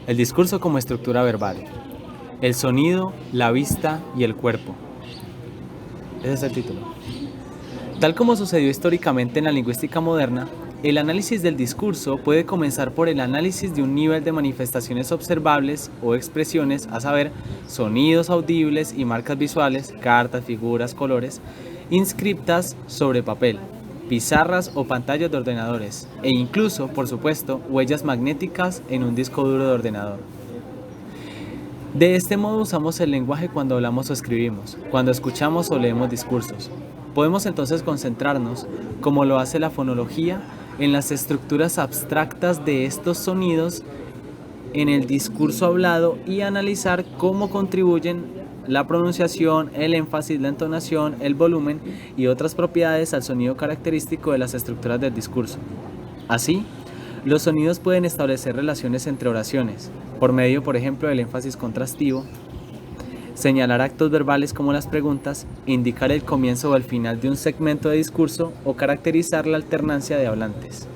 El discurso como estructura verbal. El sonido, la vista y el cuerpo. Ese es el título. Tal como sucedió históricamente en la lingüística moderna, el análisis del discurso puede comenzar por el análisis de un nivel de manifestaciones observables o expresiones, a saber, sonidos audibles y marcas visuales, cartas, figuras, colores, inscriptas sobre papel, pizarras o pantallas de ordenadores, e incluso, por supuesto, huellas magnéticas en un disco duro de ordenador. De este modo usamos el lenguaje cuando hablamos o escribimos, cuando escuchamos o leemos discursos. Podemos entonces concentrarnos, como lo hace la fonología, en las estructuras abstractas de estos sonidos en el discurso hablado y analizar cómo contribuyen la pronunciación, el énfasis, la entonación, el volumen y otras propiedades al sonido característico de las estructuras del discurso. Así, los sonidos pueden establecer relaciones entre oraciones, por medio, por ejemplo, del énfasis contrastivo, señalar actos verbales como las preguntas, indicar el comienzo o el final de un segmento de discurso o caracterizar la alternancia de hablantes.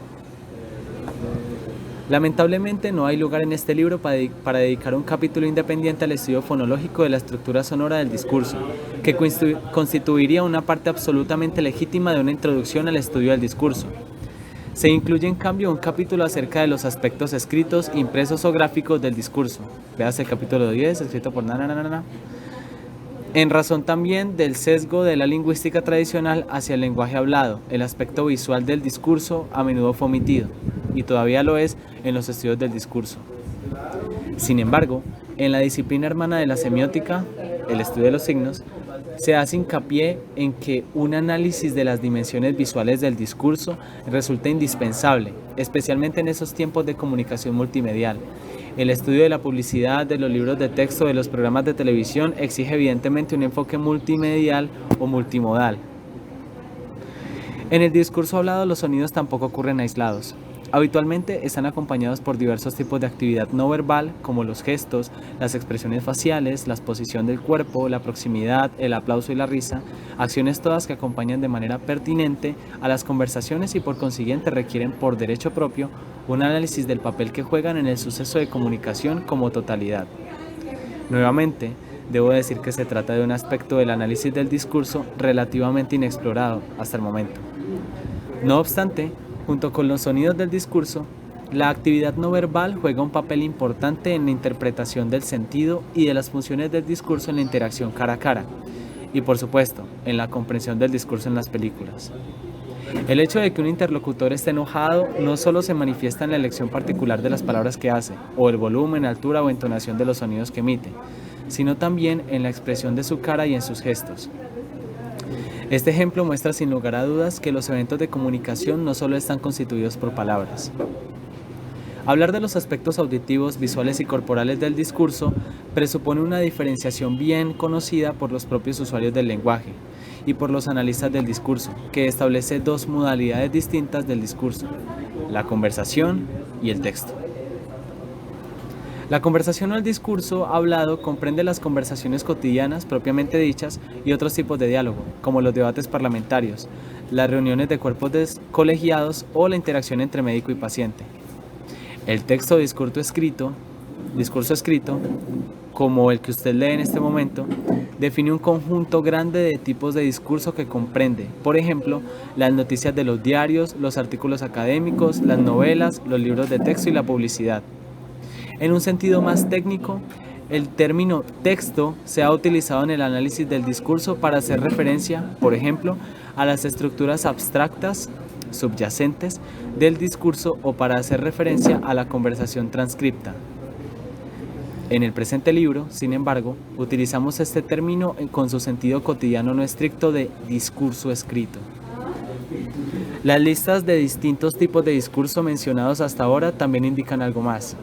Lamentablemente no hay lugar en este libro para dedicar un capítulo independiente al estudio fonológico de la estructura sonora del discurso, que constituiría una parte absolutamente legítima de una introducción al estudio del discurso. Se incluye en cambio un capítulo acerca de los aspectos escritos, impresos o gráficos del discurso. Veas el capítulo 10, escrito por en razón también del sesgo de la lingüística tradicional hacia el lenguaje hablado, el aspecto visual del discurso a menudo fue omitido, y todavía lo es en los estudios del discurso. Sin embargo, en la disciplina hermana de la semiótica, el estudio de los signos, se hace hincapié en que un análisis de las dimensiones visuales del discurso resulta indispensable, especialmente en esos tiempos de comunicación multimedial. El estudio de la publicidad, de los libros de texto, de los programas de televisión exige evidentemente un enfoque multimedial o multimodal. En el discurso hablado los sonidos tampoco ocurren aislados. Habitualmente están acompañados por diversos tipos de actividad no verbal, como los gestos, las expresiones faciales, la posición del cuerpo, la proximidad, el aplauso y la risa, acciones todas que acompañan de manera pertinente a las conversaciones y por consiguiente requieren por derecho propio un análisis del papel que juegan en el suceso de comunicación como totalidad. Nuevamente, debo decir que se trata de un aspecto del análisis del discurso relativamente inexplorado hasta el momento. No obstante, junto con los sonidos del discurso, la actividad no verbal juega un papel importante en la interpretación del sentido y de las funciones del discurso en la interacción cara a cara, y por supuesto, en la comprensión del discurso en las películas. El hecho de que un interlocutor esté enojado no solo se manifiesta en la elección particular de las palabras que hace, o el volumen, altura o entonación de los sonidos que emite, sino también en la expresión de su cara y en sus gestos. Este ejemplo muestra sin lugar a dudas que los eventos de comunicación no solo están constituidos por palabras. Hablar de los aspectos auditivos, visuales y corporales del discurso presupone una diferenciación bien conocida por los propios usuarios del lenguaje y por los analistas del discurso, que establece dos modalidades distintas del discurso: la conversación y el texto. La conversación o el discurso hablado comprende las conversaciones cotidianas propiamente dichas y otros tipos de diálogo, como los debates parlamentarios, las reuniones de cuerpos colegiados o la interacción entre médico y paciente. El texto o discurso escrito, como el que usted lee en este momento, define un conjunto grande de tipos de discurso que comprende, por ejemplo, las noticias de los diarios, los artículos académicos, las novelas, los libros de texto y la publicidad. En un sentido más técnico, el término texto se ha utilizado en el análisis del discurso para hacer referencia, por ejemplo, a las estructuras abstractas subyacentes del discurso o para hacer referencia a la conversación transcripta. En el presente libro, sin embargo, utilizamos este término con su sentido cotidiano no estricto de discurso escrito. Las listas de distintos tipos de discurso mencionados hasta ahora también indican algo más.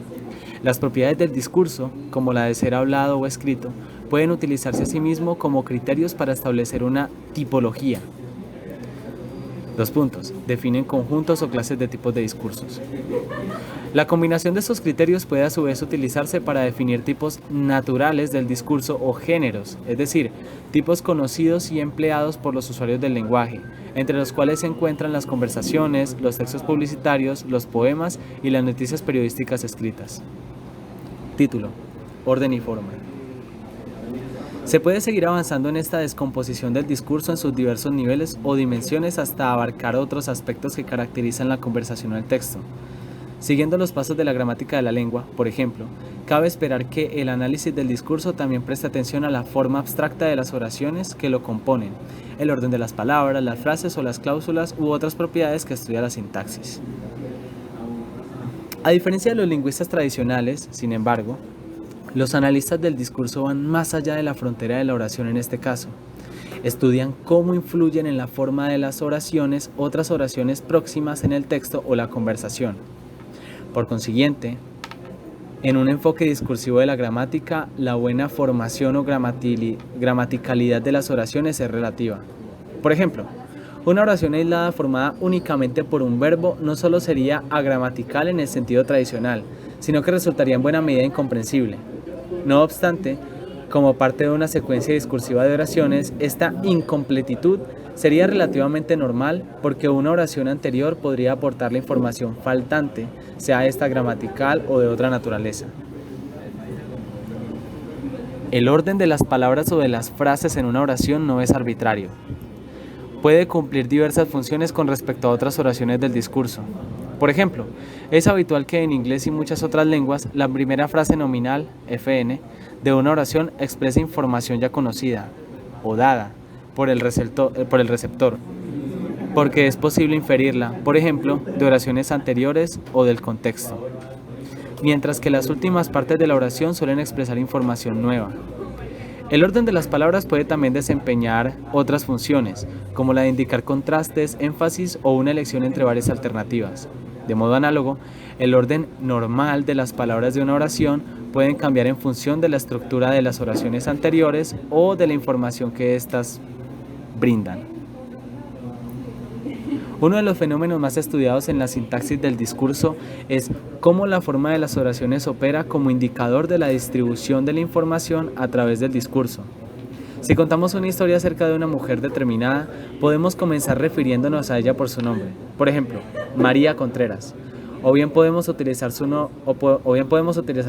Las propiedades del discurso, como la de ser hablado o escrito, pueden utilizarse asimismo como criterios para establecer una tipología. Definen conjuntos o clases de tipos de discursos. La combinación de estos criterios puede a su vez utilizarse para definir tipos naturales del discurso o géneros, es decir, tipos conocidos y empleados por los usuarios del lenguaje, entre los cuales se encuentran las conversaciones, los textos publicitarios, los poemas y las noticias periodísticas escritas. Título: Orden y forma. Se puede seguir avanzando en esta descomposición del discurso en sus diversos niveles o dimensiones hasta abarcar otros aspectos que caracterizan la conversación o el texto. Siguiendo los pasos de la gramática de la lengua, por ejemplo, cabe esperar que el análisis del discurso también preste atención a la forma abstracta de las oraciones que lo componen, el orden de las palabras, las frases o las cláusulas u otras propiedades que estudia la sintaxis. A diferencia de los lingüistas tradicionales, sin embargo, los analistas del discurso van más allá de la frontera de la oración en este caso. Estudian cómo influyen en la forma de las oraciones otras oraciones próximas en el texto o la conversación. Por consiguiente, en un enfoque discursivo de la gramática, la buena formación o gramaticalidad de las oraciones es relativa. Por ejemplo, una oración aislada formada únicamente por un verbo no solo sería agramatical en el sentido tradicional, sino que resultaría en buena medida incomprensible. No obstante, como parte de una secuencia discursiva de oraciones, esta incompletitud sería relativamente normal porque una oración anterior podría aportar la información faltante, sea esta gramatical o de otra naturaleza. El orden de las palabras o de las frases en una oración no es arbitrario. Puede cumplir diversas funciones con respecto a otras oraciones del discurso. Por ejemplo, es habitual que en inglés y muchas otras lenguas la primera frase nominal, FN, de una oración exprese información ya conocida o dada por el receptor, porque es posible inferirla, por ejemplo, de oraciones anteriores o del contexto, mientras que las últimas partes de la oración suelen expresar información nueva. El orden de las palabras puede también desempeñar otras funciones, como la de indicar contrastes, énfasis o una elección entre varias alternativas. De modo análogo, el orden normal de las palabras de una oración pueden cambiar en función de la estructura de las oraciones anteriores o de la información que éstas brindan. Uno de los fenómenos más estudiados en la sintaxis del discurso es cómo la forma de las oraciones opera como indicador de la distribución de la información a través del discurso. Si contamos una historia acerca de una mujer determinada, podemos comenzar refiriéndonos a ella por su nombre. Por ejemplo, María Contreras. O bien podemos utilizar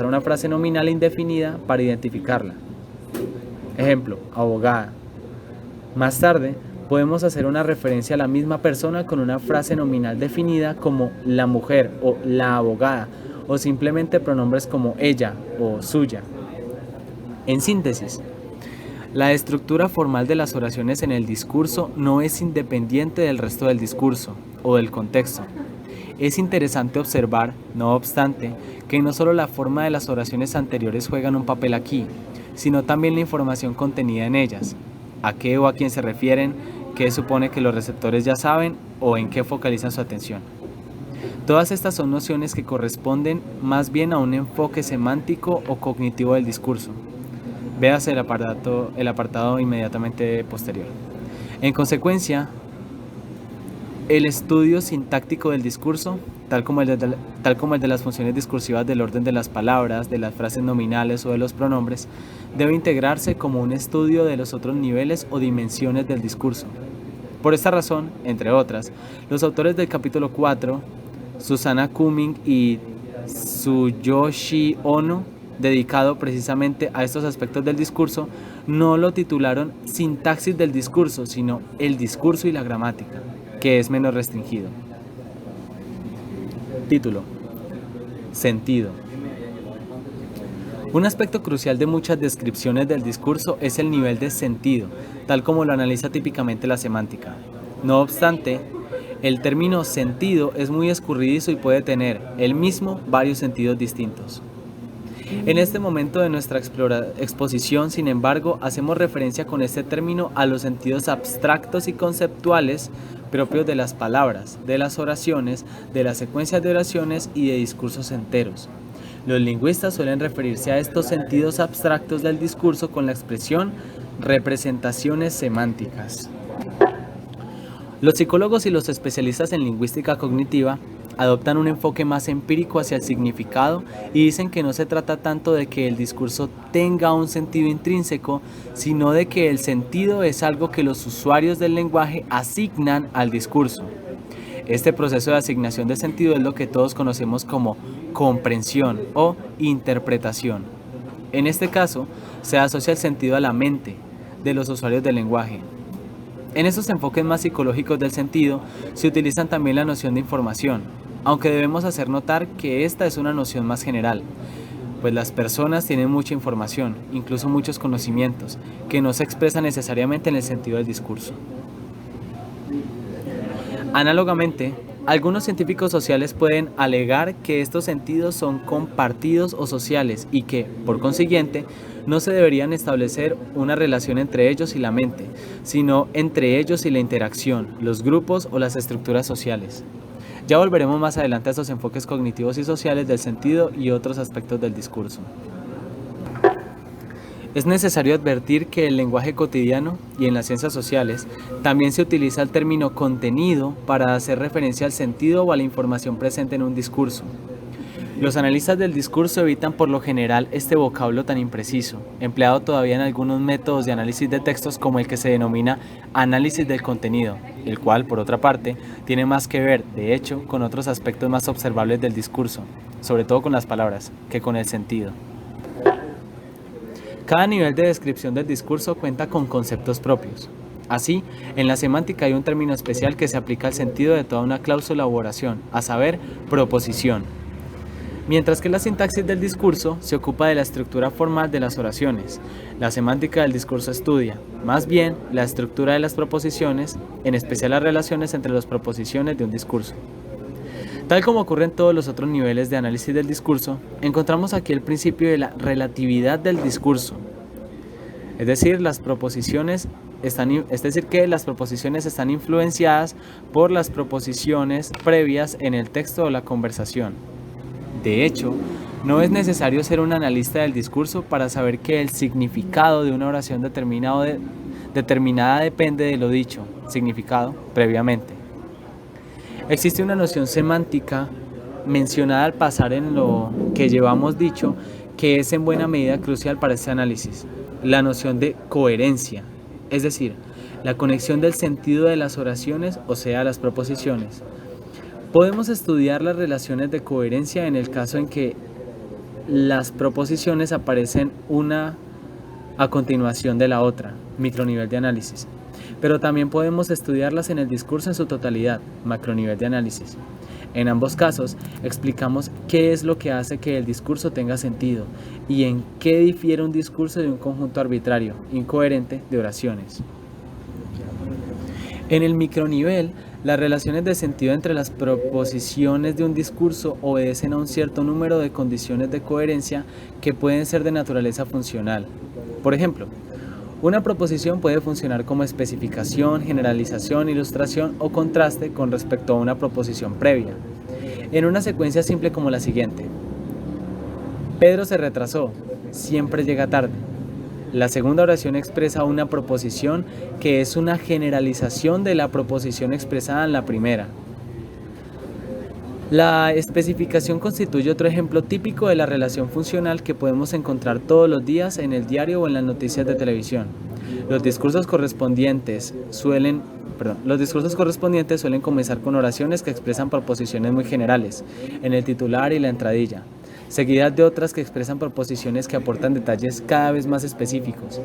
una frase nominal indefinida para identificarla. Ejemplo, abogada. Más tarde, podemos hacer una referencia a la misma persona con una frase nominal definida como la mujer o la abogada, o simplemente pronombres como ella o suya. En síntesis, la estructura formal de las oraciones en el discurso no es independiente del resto del discurso o del contexto. Es interesante observar, no obstante, que no solo la forma de las oraciones anteriores juegan un papel aquí, sino también la información contenida en ellas, a qué o a quién se refieren, qué supone que los receptores ya saben o en qué focalizan su atención. Todas estas son nociones que corresponden más bien a un enfoque semántico o cognitivo del discurso. Véase el apartado inmediatamente posterior. En consecuencia, el estudio sintáctico del discurso, tal como el de las funciones discursivas del orden de las palabras, de las frases nominales o de los pronombres, debe integrarse como un estudio de los otros niveles o dimensiones del discurso. Por esta razón, entre otras, los autores del capítulo 4, Susana Cumming y Tsuyoshi Ono, dedicado precisamente a estos aspectos del discurso, no lo titularon Sintaxis del discurso, sino El discurso y la gramática, que es menos restringido. Título: Sentido. Un aspecto crucial de muchas descripciones del discurso es el nivel de sentido, tal como lo analiza típicamente la semántica. No obstante, el término sentido es muy escurridizo y puede tener, él mismo, varios sentidos distintos. En este momento de nuestra exposición, sin embargo, hacemos referencia con este término a los sentidos abstractos y conceptuales propios de las palabras, de las oraciones, de las secuencias de oraciones y de discursos enteros. Los lingüistas suelen referirse a estos sentidos abstractos del discurso con la expresión representaciones semánticas. Los psicólogos y los especialistas en lingüística cognitiva adoptan un enfoque más empírico hacia el significado y dicen que no se trata tanto de que el discurso tenga un sentido intrínseco, sino de que el sentido es algo que los usuarios del lenguaje asignan al discurso. Este proceso de asignación de sentido es lo que todos conocemos como comprensión o interpretación. En este caso, se asocia el sentido a la mente de los usuarios del lenguaje. En estos enfoques más psicológicos del sentido, se utilizan también la noción de información, aunque debemos hacer notar que esta es una noción más general, pues las personas tienen mucha información, incluso muchos conocimientos, que no se expresan necesariamente en el sentido del discurso. Análogamente, algunos científicos sociales pueden alegar que estos sentidos son compartidos o sociales y que, por consiguiente, no se deberían establecer una relación entre ellos y la mente, sino entre ellos y la interacción, los grupos o las estructuras sociales. Ya volveremos más adelante a estos enfoques cognitivos y sociales del sentido y otros aspectos del discurso. Es necesario advertir que en el lenguaje cotidiano y en las ciencias sociales también se utiliza el término contenido para hacer referencia al sentido o a la información presente en un discurso. Los analistas del discurso evitan por lo general este vocablo tan impreciso, empleado todavía en algunos métodos de análisis de textos como el que se denomina análisis del contenido, el cual, por otra parte, tiene más que ver, de hecho, con otros aspectos más observables del discurso, sobre todo con las palabras, que con el sentido. Cada nivel de descripción del discurso cuenta con conceptos propios. Así, en la semántica hay un término especial que se aplica al sentido de toda una cláusula u oración, a saber, proposición. Mientras que la sintaxis del discurso se ocupa de la estructura formal de las oraciones, la semántica del discurso estudia, más bien, la estructura de las proposiciones, en especial las relaciones entre las proposiciones de un discurso. Tal como ocurre en todos los otros niveles de análisis del discurso, encontramos aquí el principio de la relatividad del discurso. Es decir, que las proposiciones están influenciadas por las proposiciones previas en el texto o la conversación. De hecho, no es necesario ser un analista del discurso para saber que el significado de una oración determinada depende de lo dicho, significado, previamente. Existe una noción semántica mencionada al pasar en lo que llevamos dicho que es en buena medida crucial para este análisis, la noción de coherencia, es decir, la conexión del sentido de las oraciones, o sea, las proposiciones. Podemos estudiar las relaciones de coherencia en el caso en que las proposiciones aparecen una a continuación de la otra, micronivel de análisis. Pero también podemos estudiarlas en el discurso en su totalidad, macronivel de análisis. En ambos casos, explicamos qué es lo que hace que el discurso tenga sentido y en qué difiere un discurso de un conjunto arbitrario, incoherente de oraciones. En el micronivel, las relaciones de sentido entre las proposiciones de un discurso obedecen a un cierto número de condiciones de coherencia que pueden ser de naturaleza funcional. Por ejemplo, una proposición puede funcionar como especificación, generalización, ilustración o contraste con respecto a una proposición previa, en una secuencia simple como la siguiente. Pedro se retrasó, siempre llega tarde. La segunda oración expresa una proposición que es una generalización de la proposición expresada en la primera. La especificación constituye otro ejemplo típico de la relación funcional que podemos encontrar todos los días en el diario o en las noticias de televisión. Los discursos correspondientes suelen comenzar con oraciones que expresan proposiciones muy generales, en el titular y la entradilla, seguidas de otras que expresan proposiciones que aportan detalles cada vez más específicos.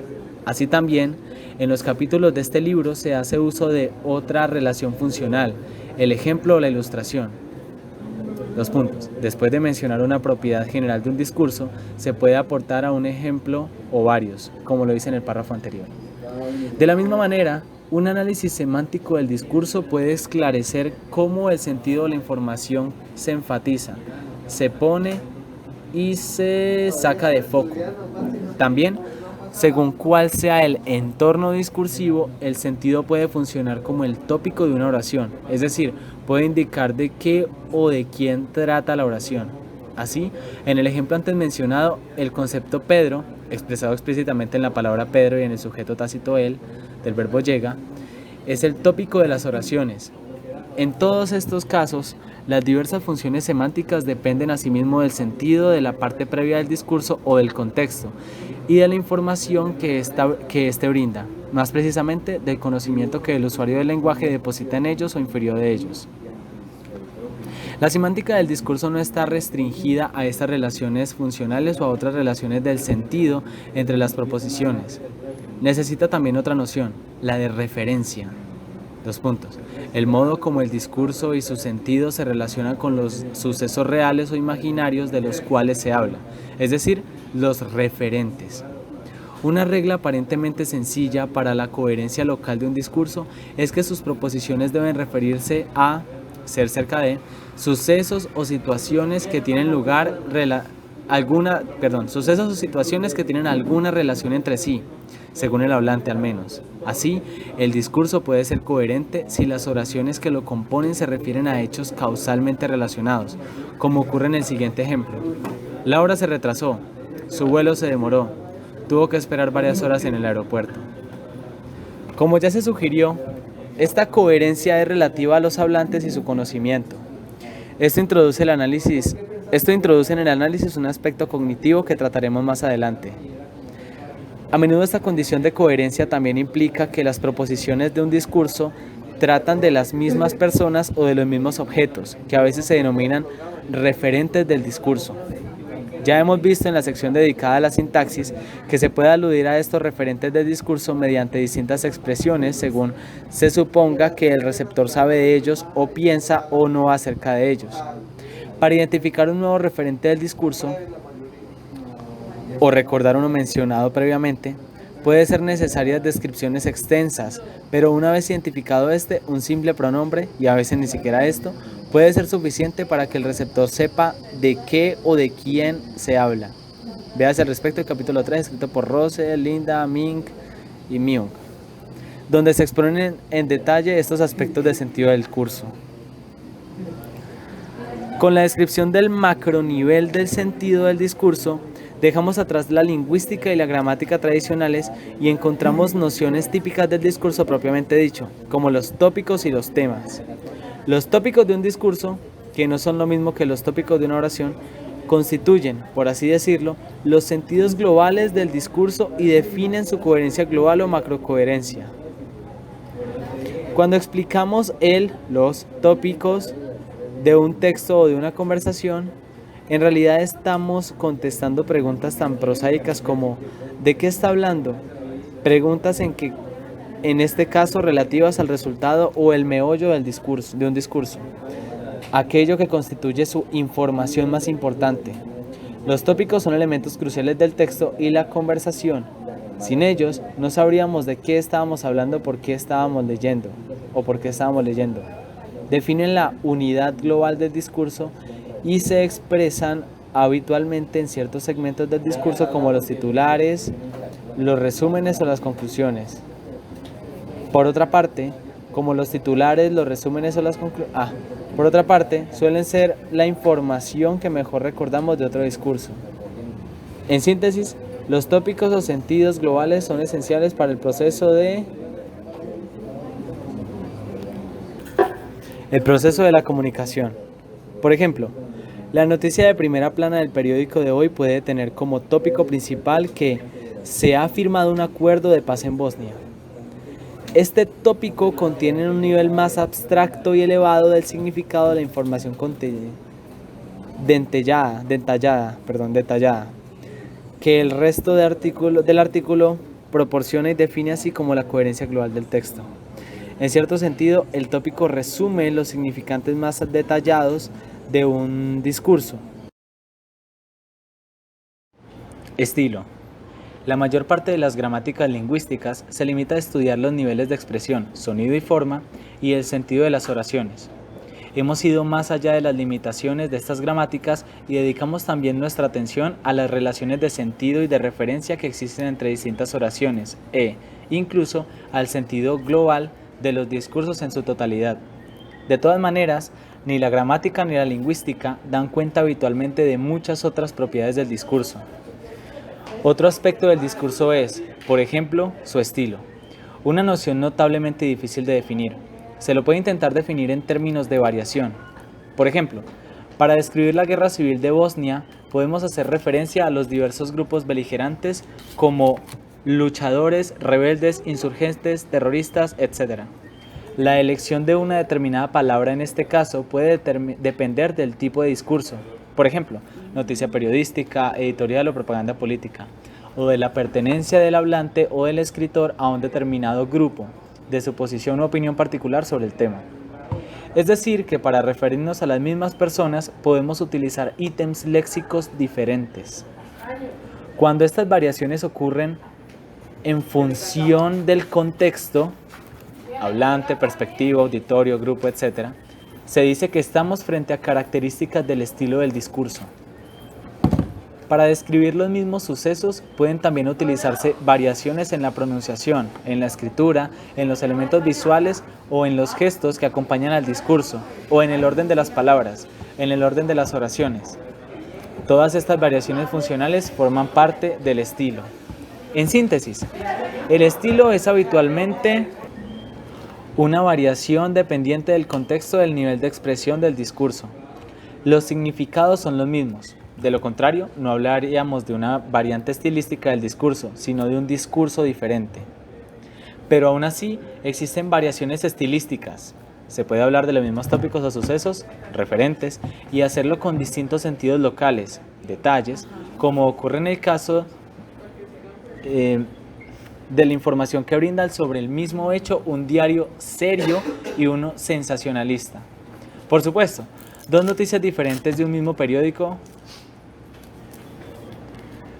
Así también, en los capítulos de este libro se hace uso de otra relación funcional, el ejemplo o la ilustración. Dos puntos. Después de mencionar una propiedad general de un discurso, se puede aportar a un ejemplo o varios, como lo dice en el párrafo anterior. De la misma manera, un análisis semántico del discurso puede esclarecer cómo el sentido de la información se enfatiza, se pone y se saca de foco. También, según cuál sea el entorno discursivo, el sentido puede funcionar como el tópico de una oración, es decir, puede indicar de qué o de quién trata la oración. Así, en el ejemplo antes mencionado, el concepto Pedro, expresado explícitamente en la palabra Pedro y en el sujeto tácito él, del verbo llega, es el tópico de las oraciones. En todos estos casos, las diversas funciones semánticas dependen asimismo del sentido de la parte previa del discurso o del contexto y de la información que éste brinda, más precisamente del conocimiento que el usuario del lenguaje deposita en ellos o infirió de ellos. La semántica del discurso no está restringida a estas relaciones funcionales o a otras relaciones del sentido entre las proposiciones. Necesita también otra noción, la de referencia. El modo como el discurso y su sentido se relacionan con los sucesos reales o imaginarios de los cuales se habla, es decir, los referentes. Una regla aparentemente sencilla para la coherencia local de un discurso es que sus proposiciones deben referirse a, ser cerca de, sucesos o situaciones que tienen alguna relación entre sí, según el hablante al menos. Así, el discurso puede ser coherente si las oraciones que lo componen se refieren a hechos causalmente relacionados, como ocurre en el siguiente ejemplo. Laura se retrasó, su vuelo se demoró, tuvo que esperar varias horas en el aeropuerto. Como ya se sugirió, esta coherencia es relativa a los hablantes y su conocimiento. Esto introduce en el análisis un aspecto cognitivo que trataremos más adelante. A menudo esta condición de coherencia también implica que las proposiciones de un discurso tratan de las mismas personas o de los mismos objetos, que a veces se denominan referentes del discurso. Ya hemos visto en la sección dedicada a la sintaxis que se puede aludir a estos referentes del discurso mediante distintas expresiones según se suponga que el receptor sabe de ellos o piensa o no acerca de ellos. Para identificar un nuevo referente del discurso o recordar uno mencionado previamente, puede ser necesarias descripciones extensas, pero una vez identificado un simple pronombre, y a veces ni siquiera esto, puede ser suficiente para que el receptor sepa de qué o de quién se habla. Véase al respecto el capítulo 3, escrito por Rose, Linda, Mink y Myung, donde se exponen en detalle estos aspectos del sentido del curso. Con la descripción del macronivel del sentido del discurso, dejamos atrás la lingüística y la gramática tradicionales y encontramos nociones típicas del discurso propiamente dicho, como los tópicos y los temas. Los tópicos de un discurso, que no son lo mismo que los tópicos de una oración, constituyen, por así decirlo, los sentidos globales del discurso y definen su coherencia global o macrocoherencia. Cuando explicamos los tópicos de un texto o de una conversación, en realidad estamos contestando preguntas tan prosaicas como ¿de qué está hablando? Preguntas en este caso relativas al resultado o el meollo de un discurso, aquello que constituye su información más importante. Los tópicos son elementos cruciales del texto y la conversación. Sin ellos, no sabríamos de qué estábamos hablando, por qué estábamos leyendo. Definen la unidad global del discurso y se expresan habitualmente en ciertos segmentos del discurso como los titulares, los resúmenes o las conclusiones. Por otra parte, suelen ser la información que mejor recordamos de otro discurso. En síntesis, los tópicos o sentidos globales son esenciales para el proceso de la comunicación. Por ejemplo, la noticia de primera plana del periódico de hoy puede tener como tópico principal que se ha firmado un acuerdo de paz en Bosnia. Este tópico contiene un nivel más abstracto y elevado del significado de la información detallada, que el resto del artículo proporciona y define, así como la coherencia global del texto. En cierto sentido, el tópico resume los significantes más detallados de un discurso. Estilo. La mayor parte de las gramáticas lingüísticas se limita a estudiar los niveles de expresión, sonido y forma, y el sentido de las oraciones. Hemos ido más allá de las limitaciones de estas gramáticas y dedicamos también nuestra atención a las relaciones de sentido y de referencia que existen entre distintas oraciones incluso al sentido global de los discursos en su totalidad. De todas maneras, ni la gramática ni la lingüística dan cuenta habitualmente de muchas otras propiedades del discurso. Otro aspecto del discurso es, por ejemplo, su estilo, una noción notablemente difícil de definir. Se lo puede intentar definir en términos de variación. Por ejemplo, para describir la guerra civil de Bosnia, podemos hacer referencia a los diversos grupos beligerantes como luchadores, rebeldes, insurgentes, terroristas, etc. La elección de una determinada palabra en este caso puede depender del tipo de discurso. Por ejemplo, noticia periodística, editorial o propaganda política, o de la pertenencia del hablante o del escritor a un determinado grupo, de su posición u opinión particular sobre el tema. Es decir, que para referirnos a las mismas personas podemos utilizar ítems léxicos diferentes. Cuando estas variaciones ocurren en función del contexto, hablante, perspectiva, auditorio, grupo, etc., se dice que estamos frente a características del estilo del discurso. Para describir los mismos sucesos pueden también utilizarse variaciones en la pronunciación, en la escritura, en los elementos visuales o en los gestos que acompañan al discurso, o en el orden de las palabras, en el orden de las oraciones. Todas estas variaciones funcionales forman parte del estilo. En síntesis, el estilo es habitualmente una variación dependiente del contexto del nivel de expresión del discurso. Los significados son los mismos. De lo contrario, no hablaríamos de una variante estilística del discurso, sino de un discurso diferente. Pero aún así, existen variaciones estilísticas. Se puede hablar de los mismos tópicos o sucesos, referentes, y hacerlo con distintos sentidos locales, detalles, como ocurre en el caso de la información que brinda sobre el mismo hecho un diario serio y uno sensacionalista. Por supuesto, dos noticias diferentes de un mismo periódico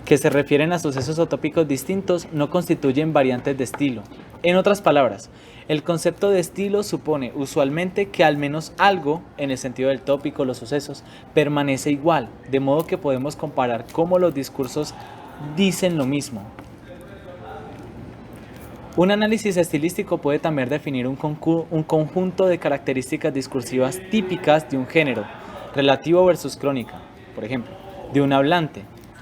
que se refieren a sucesos o tópicos distintos no constituyen variantes de estilo. En otras palabras, el concepto de estilo supone usualmente que al menos algo, en el sentido del tópico o los sucesos, permanece igual, de modo que podemos comparar cómo los discursos dicen lo mismo. Un análisis estilístico puede también definir un conjunto de características discursivas típicas de un género, relativo versus crónica, por ejemplo, de un hablante,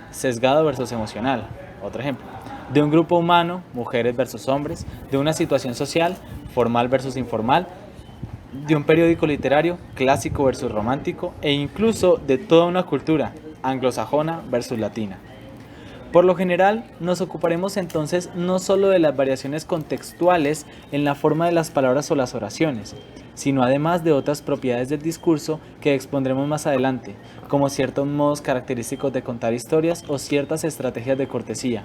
sesgado versus emocional, otro ejemplo, de un grupo humano, mujeres versus hombres, de una situación social, formal versus informal, de un periódico literario, clásico versus romántico, e incluso de toda una cultura, anglosajona versus latina. Por lo general, nos ocuparemos entonces no solo de las variaciones contextuales en la forma de las palabras o las oraciones, sino además de otras propiedades del discurso que expondremos más adelante, como ciertos modos característicos de contar historias o ciertas estrategias de cortesía.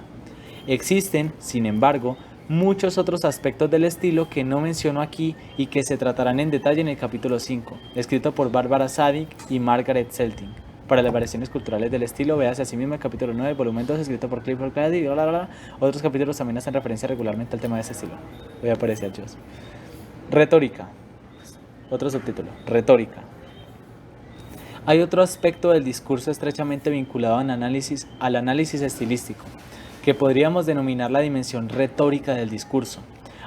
Existen, sin embargo, muchos otros aspectos del estilo que no menciono aquí y que se tratarán en detalle en el capítulo 5, escrito por Barbara Sadik y Margaret Selting. Para las variaciones culturales del estilo, véase asimismo el capítulo 9, volumen 2, escrito por Clifford Cady y Otros capítulos también hacen referencia regularmente al tema de ese estilo. Voy a aparecer yo. Retórica. Otro subtítulo. Retórica. Hay otro aspecto del discurso estrechamente vinculado al análisis estilístico, que podríamos denominar la dimensión retórica del discurso,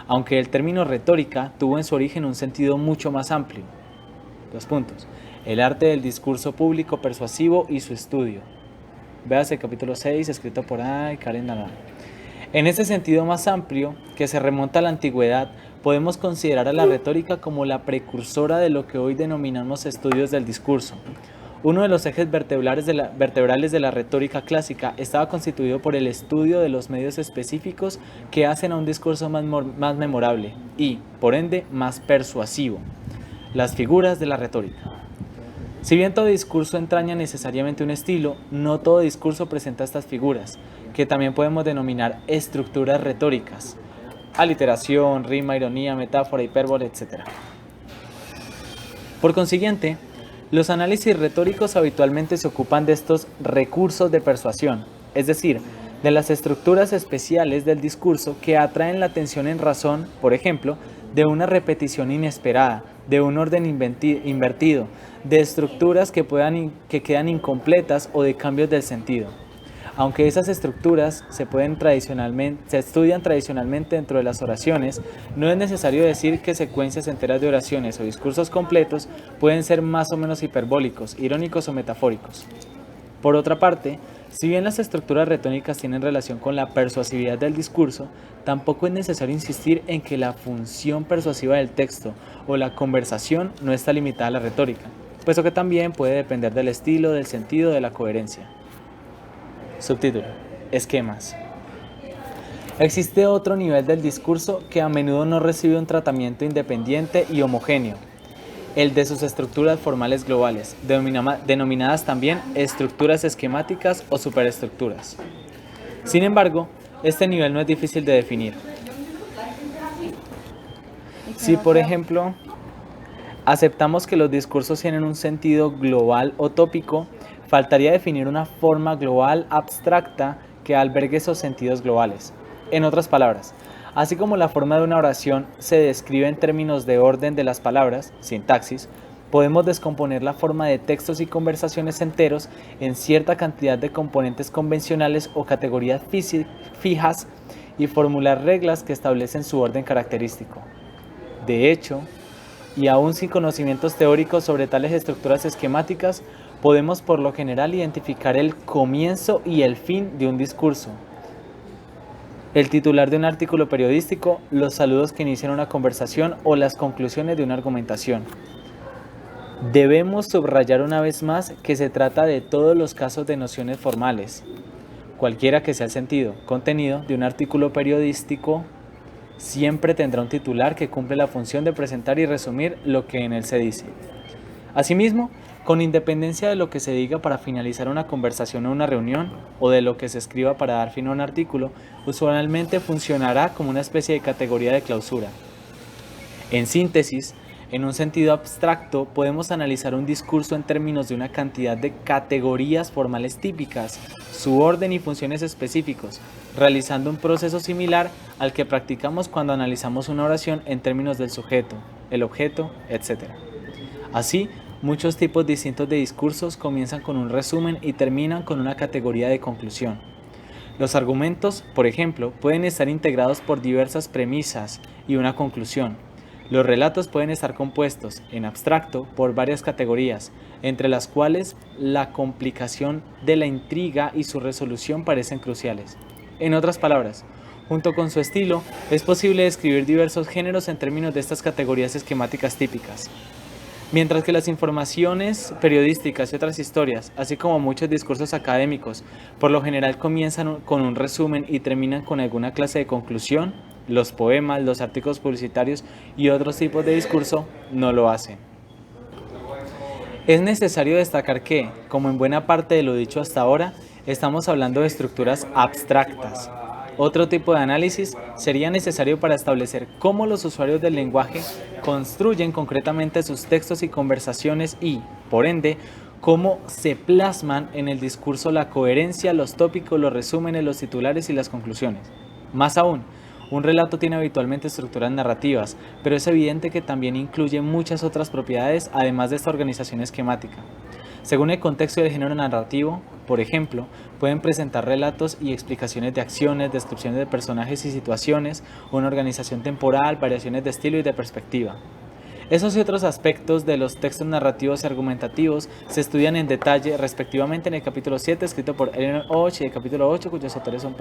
aunque el término retórica tuvo en su origen un sentido mucho más amplio. Dos puntos. El arte del discurso público persuasivo y su estudio. Véase el capítulo 6, escrito por Karen Navarro. En ese sentido más amplio, que se remonta a la antigüedad, podemos considerar a la retórica como la precursora de lo que hoy denominamos estudios del discurso. Uno de los ejes vertebrales de la retórica clásica estaba constituido por el estudio de los medios específicos que hacen a un discurso más memorable y, por ende, más persuasivo. Las figuras de la retórica. Si bien todo discurso entraña necesariamente un estilo, no todo discurso presenta estas figuras, que también podemos denominar estructuras retóricas. Aliteración, rima, ironía, metáfora, hipérbole, etc. Por consiguiente, los análisis retóricos habitualmente se ocupan de estos recursos de persuasión, es decir, de las estructuras especiales del discurso que atraen la atención en razón, por ejemplo, de una repetición inesperada, de un orden invertido, de estructuras que quedan incompletas o de cambios del sentido. Aunque esas estructuras se estudian tradicionalmente dentro de las oraciones, no es necesario decir que secuencias enteras de oraciones o discursos completos pueden ser más o menos hiperbólicos, irónicos o metafóricos. Por otra parte, si bien las estructuras retóricas tienen relación con la persuasividad del discurso, tampoco es necesario insistir en que la función persuasiva del texto o la conversación no está limitada a la retórica, puesto que también puede depender del estilo, del sentido, de la coherencia. Subtítulo: Esquemas. Existe otro nivel del discurso que a menudo no recibe un tratamiento independiente y homogéneo, el de sus estructuras formales globales, denominadas también estructuras esquemáticas o superestructuras. Sin embargo, este nivel no es difícil de definir. Si, por ejemplo, aceptamos que los discursos tienen un sentido global o tópico, faltaría definir una forma global abstracta que albergue esos sentidos globales. En otras palabras, así como la forma de una oración se describe en términos de orden de las palabras, sintaxis, podemos descomponer la forma de textos y conversaciones enteros en cierta cantidad de componentes convencionales o categorías fijas y formular reglas que establecen su orden característico. De hecho, y aún sin conocimientos teóricos sobre tales estructuras esquemáticas, podemos por lo general identificar el comienzo y el fin de un discurso, el titular de un artículo periodístico, los saludos que inician una conversación o las conclusiones de una argumentación. Debemos subrayar una vez más que se trata de todos los casos de nociones formales, cualquiera que sea el sentido, contenido de un artículo periodístico. Siempre tendrá un titular que cumple la función de presentar y resumir lo que en él se dice. Asimismo, con independencia de lo que se diga para finalizar una conversación o una reunión, o de lo que se escriba para dar fin a un artículo, usualmente funcionará como una especie de categoría de clausura. En síntesis, en un sentido abstracto, podemos analizar un discurso en términos de una cantidad de categorías formales típicas, su orden y funciones específicos, realizando un proceso similar al que practicamos cuando analizamos una oración en términos del sujeto, el objeto, etc. Así, muchos tipos distintos de discursos comienzan con un resumen y terminan con una categoría de conclusión. Los argumentos, por ejemplo, pueden estar integrados por diversas premisas y una conclusión. Los relatos pueden estar compuestos, en abstracto, por varias categorías, entre las cuales la complicación de la intriga y su resolución parecen cruciales. En otras palabras, junto con su estilo, es posible describir diversos géneros en términos de estas categorías esquemáticas típicas. Mientras que las informaciones periodísticas y otras historias, así como muchos discursos académicos, por lo general comienzan con un resumen y terminan con alguna clase de conclusión, los poemas, los artículos publicitarios y otros tipos de discurso no lo hacen. Es necesario destacar que, como en buena parte de lo dicho hasta ahora, estamos hablando de estructuras abstractas. Otro tipo de análisis sería necesario para establecer cómo los usuarios del lenguaje construyen concretamente sus textos y conversaciones y, por ende, cómo se plasman en el discurso la coherencia, los tópicos, los resúmenes, los titulares y las conclusiones. Más aún, un relato tiene habitualmente estructuras narrativas, pero es evidente que también incluye muchas otras propiedades además de esta organización esquemática. Según el contexto del género narrativo, por ejemplo, pueden presentar relatos y explicaciones de acciones, descripciones de personajes y situaciones, una organización temporal, variaciones de estilo y de perspectiva. Esos y otros aspectos de los textos narrativos y argumentativos se estudian en detalle respectivamente en el capítulo 7 escrito por Eleanor Och y el capítulo 8 cuyos autores son...